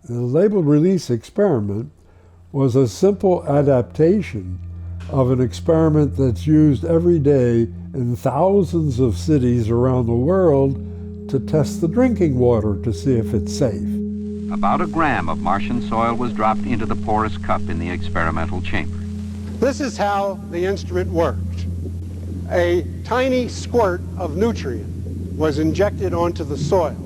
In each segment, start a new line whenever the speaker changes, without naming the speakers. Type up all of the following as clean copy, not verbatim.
The labeled release experiment was a simple adaptation of an experiment that's used every day in thousands of cities around the world to test the drinking water to see if it's safe.
About a gram of Martian soil was dropped into the porous cup in the experimental chamber.
This is how the instrument worked. A tiny squirt of nutrient was injected onto the soil.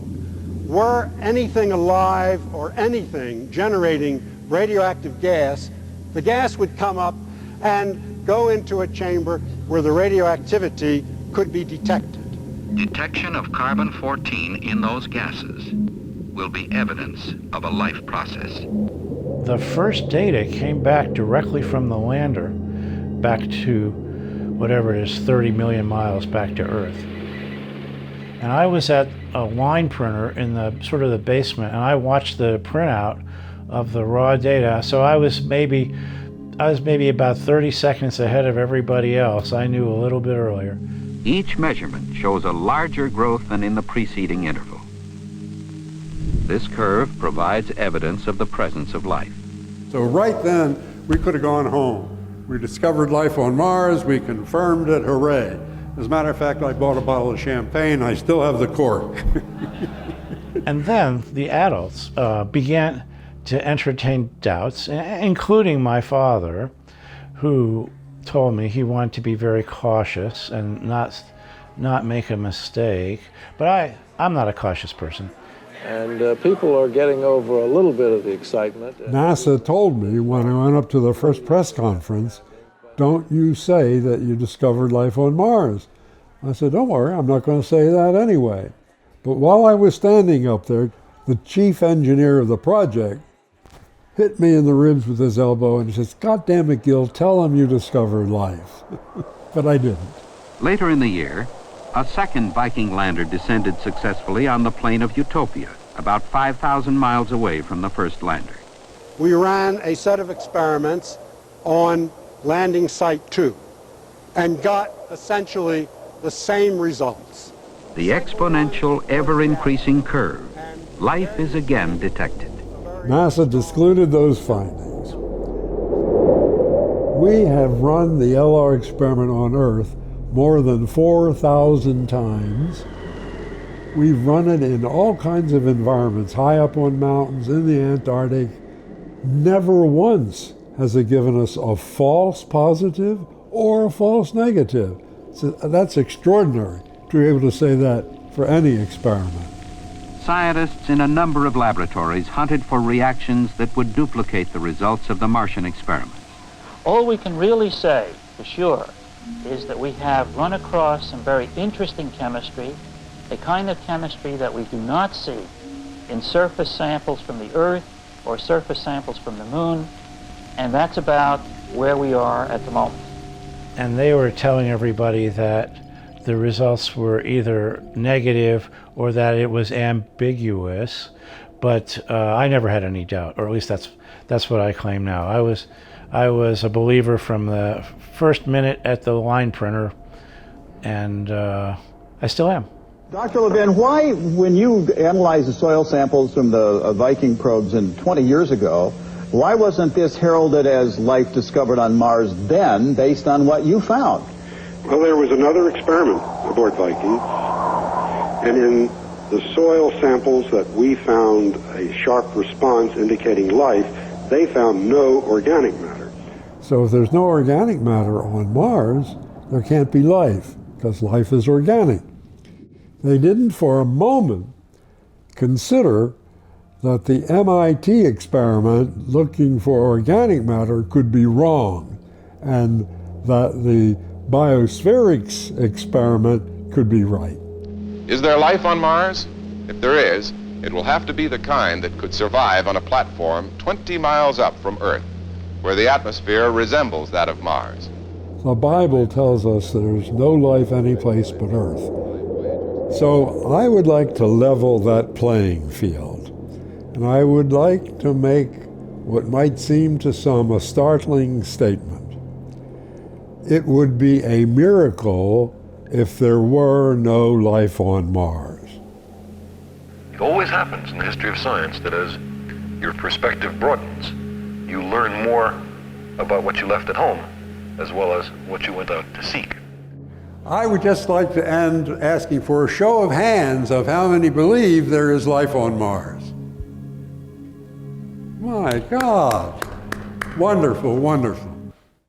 Were anything alive or anything generating radioactive gas, the gas would come up and go into a chamber where the radioactivity could be detected.
Detection of carbon-14 in those gases will be evidence of a life process.
The first data came back directly from the lander, back to whatever it is, 30 million miles back to Earth. And I was at a line printer in the sort of the basement, and I watched the printout of the raw data. So I was maybe about 30 seconds ahead of everybody else. I knew a little bit earlier.
Each measurement shows a larger growth than in the preceding interval. This curve provides evidence of the presence of life.
So right then, we could have gone home. We discovered life on Mars, we confirmed it, hooray. As a matter of fact, I bought a bottle of champagne, I still have the cork.
And then the adults began to entertain doubts, including my father, who told me he wanted to be very cautious and not make a mistake. But I'm not a cautious person.
And people are getting over a little bit of the excitement.
NASA told me when I went up to the first press conference, don't you say that you discovered life on Mars. I said, don't worry, I'm not going to say that anyway. But while I was standing up there, the chief engineer of the project hit me in the ribs with his elbow and he says, God damn it, Gil, tell him you discovered life. But I didn't.
Later in the year, a second Viking lander descended successfully on the plain of Utopia, about 5,000 miles away from the first lander.
We ran a set of experiments on landing site 2 and got essentially the same results.
The exponential, ever-increasing curve. Life is again detected.
NASA discluded those findings. We have run the LR experiment on Earth more than 4,000 times. We've run it in all kinds of environments, high up on mountains, in the Antarctic. Never once has it given us a false positive or a false negative. So that's extraordinary to be able to say that for any experiment.
Scientists in a number of laboratories hunted for reactions that would duplicate the results of the Martian experiment.
All we can really say for sure is that we have run across some very interesting chemistry, a kind of chemistry that we do not see in surface samples from the Earth or surface samples from the Moon, and that's about where we are at the moment.
And they were telling everybody that the results were either negative or that it was ambiguous, but I never had any doubt, or at least that's what I claim now. I was a believer from the first minute at the line printer, and I still am.
Dr. Levin, why, when you analyzed the soil samples from the Viking probes 20 years ago, why wasn't this heralded as life discovered on Mars then, based on what you found?
Well, there was another experiment aboard Viking, and in the soil samples that we found a sharp response indicating life, they found no organic matter.
So if there's no organic matter on Mars, there can't be life, because life is organic. They didn't for a moment consider that the MIT experiment looking for organic matter could be wrong, and that the biospherics experiment could be right.
Is there life on Mars? If there is, it will have to be the kind that could survive on a platform 20 miles up from Earth, where the atmosphere resembles that of Mars.
The Bible tells us there's no life anyplace but Earth. So I would like to level that playing field. And I would like to make what might seem to some a startling statement. It would be a miracle if there were no life on Mars.
It always happens in the history of science that as your perspective broadens. You learn more about what you left at home, as well as what you went out to seek.
I would just like to end asking for a show of hands of how many believe there is life on Mars. My God. Wonderful, wonderful.